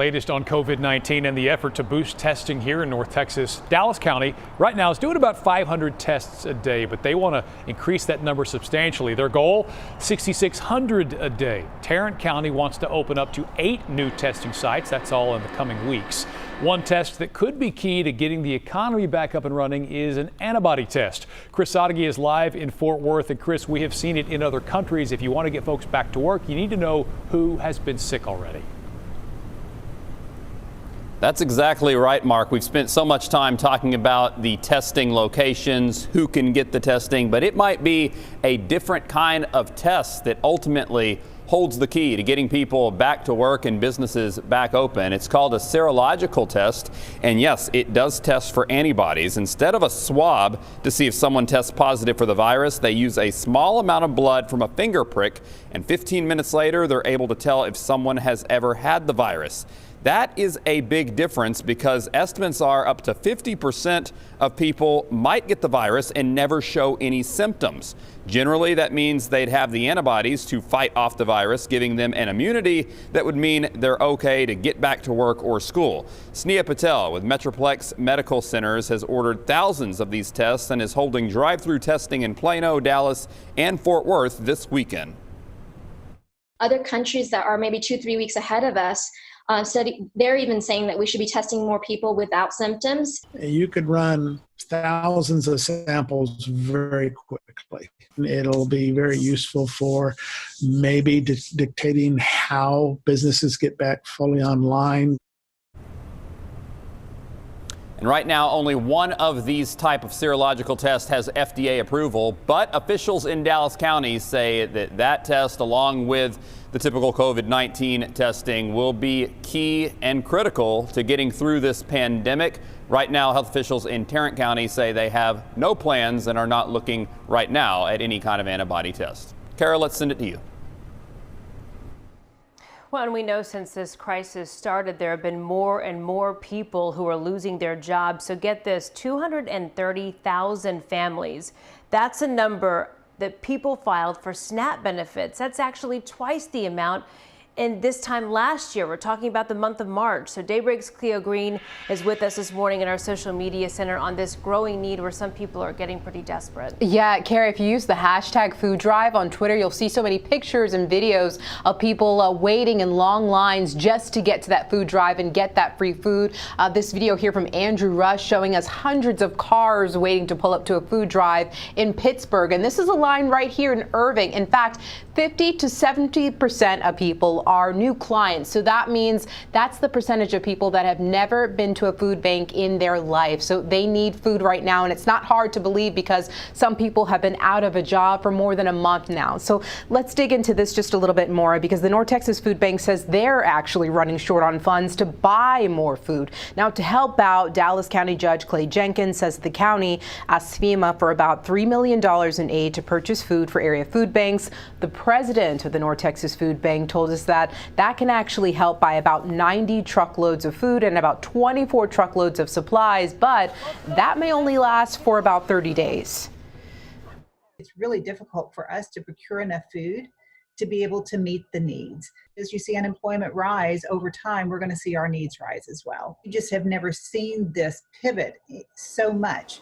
Latest on COVID-19 and the effort to boost testing here in North Texas. Dallas County right now is doing about 500 tests a day, but they want to increase that number substantially. Their goal, 6,600 a day. Tarrant County wants to open up to 8 new testing sites. That's all in the coming weeks. One test that could be key to getting the economy back up and running is an antibody test. Chris Sadeghi is live in Fort Worth. And Chris, we have seen it in other countries. If you want to get folks back to work, you need to know who has been sick already. That's exactly right, Mark. We've spent so much time talking about the testing locations, who can get the testing, but it might be a different kind of test that ultimately holds the key to getting people back to work and businesses back open. It's called a serological test, and yes, it does test for antibodies. Instead of a swab to see if someone tests positive for the virus, they use a small amount of blood from a finger prick, and 15 minutes later, they're able to tell if someone has ever had the virus. That is a big difference because estimates are up to 50% of people might get the virus and never show any symptoms. Generally, that means they'd have the antibodies to fight off the virus, giving them an immunity that would mean they're okay to get back to work or school. Sneha Patel with Metroplex Medical Centers has ordered thousands of these tests and is holding drive-through testing in Plano, Dallas, and Fort Worth this weekend. Other countries that are maybe 2-3 weeks ahead of us, they're even saying that we should be testing more people without symptoms. You could run thousands of samples very quickly. It'll be very useful for maybe dictating how businesses get back fully online. And right now, only one of these type of serological tests has FDA approval, but officials in Dallas County say that that test, along with the typical COVID-19 testing, will be key and critical to getting through this pandemic. Right now, health officials in Tarrant County say they have no plans and are not looking right now at any kind of antibody test. Kara, let's send it to you. Well, and we know since this crisis started, there have been more and more people who are losing their jobs. So get this, 230,000 families. That's a number that people filed for SNAP benefits. That's actually twice the amount in this time last year. We're talking about the month of March. So Daybreak's Cleo Green is with us this morning in our social media center on this growing need where some people are getting pretty desperate. Yeah, Kara, if you use the hashtag food drive on Twitter, you'll see so many pictures and videos of people waiting in long lines just to get to that food drive and get that free food. This video here from Andrew Rush showing us hundreds of cars waiting to pull up to a food drive in Pittsburgh. And this is a line right here in Irving. In fact, 50 to 70% of people are new clients. So that means that's the percentage of people that have never been to a food bank in their life. So they need food right now. And it's not hard to believe because some people have been out of a job for more than a month now. So let's dig into this just a little bit more because the North Texas Food Bank says they're actually running short on funds to buy more food. Now, to help out, Dallas County Judge Clay Jenkins says the county asked FEMA for about $3 million in aid to purchase food for area food banks. The president of the North Texas Food Bank told us that can actually help buy about 90 truckloads of food and about 24 truckloads of supplies, but that may only last for about 30 days. It's really difficult for us to procure enough food to be able to meet the needs. As you see unemployment rise over time, we're going to see our needs rise as well. We just have never seen this pivot so much.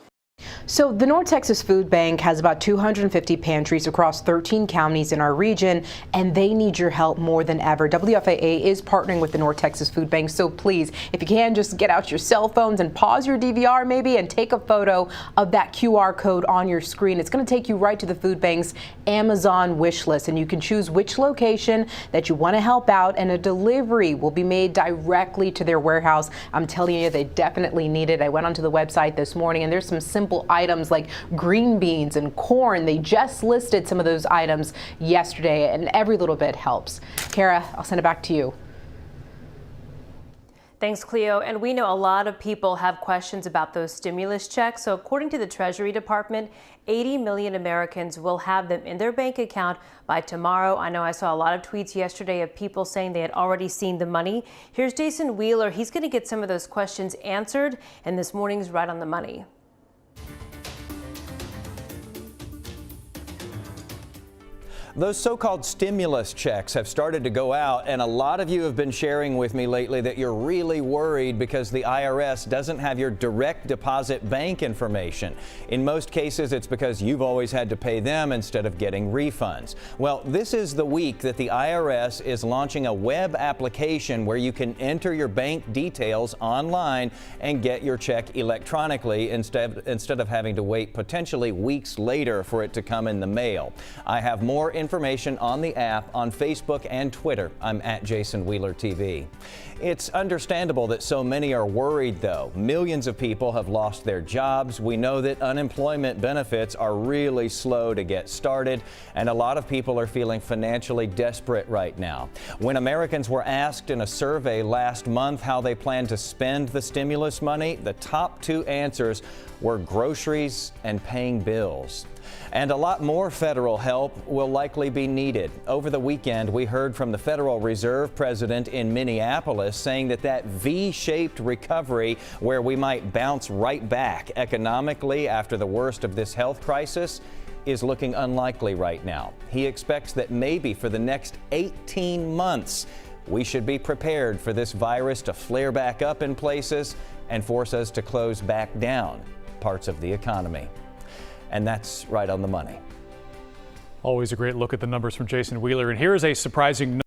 So the North Texas Food Bank has about 250 pantries across 13 counties in our region, and they need your help more than ever. WFAA is partnering with the North Texas Food Bank, so please, if you can, just get out your cell phones and pause your DVR maybe and take a photo of that QR code on your screen. It's going to take you right to the food bank's Amazon wish list, and you can choose which location that you want to help out, and a delivery will be made directly to their warehouse. I'm telling you, they definitely need it. I went onto the website this morning, and there's some simple items like green beans and corn. They just listed some of those items yesterday, and every little bit helps. Kara, I'll send it back to you. Thanks, Cleo. And we know a lot of people have questions about those stimulus checks. So according to the Treasury Department, 80 million Americans will have them in their bank account by tomorrow. I know I saw a lot of tweets yesterday of people saying they had already seen the money. Here's Jason Wheeler. He's going to get some of those questions answered, and this morning's Right on the Money. Those so-called stimulus checks have started to go out, and a lot of you have been sharing with me lately that you're really worried because the IRS doesn't have your direct deposit bank information. In most cases, it's because you've always had to pay them instead of getting refunds. Well, this is the week that the IRS is launching a web application where you can enter your bank details online and get your check electronically instead of having to wait potentially weeks later for it to come in the mail. I have more information on the app on Facebook and Twitter. I'm at Jason Wheeler TV. It's understandable that so many are worried, though. Millions of people have lost their jobs. We know that unemployment benefits are really slow to get started, and a lot of people are feeling financially desperate right now. When Americans were asked in a survey last month how they plan to spend the stimulus money, the top two answers were groceries and paying bills. And a lot more federal help will likely be needed. Over the weekend, we heard from the Federal Reserve president in Minneapolis saying that V-shaped recovery, where we might bounce right back economically after the worst of this health crisis, is looking unlikely right now. He expects that maybe for the next 18 months, we should be prepared for this virus to flare back up in places and force us to close back down parts of the economy. And that's right on the money. Always a great look at the numbers from Jason Wheeler. And here is a surprising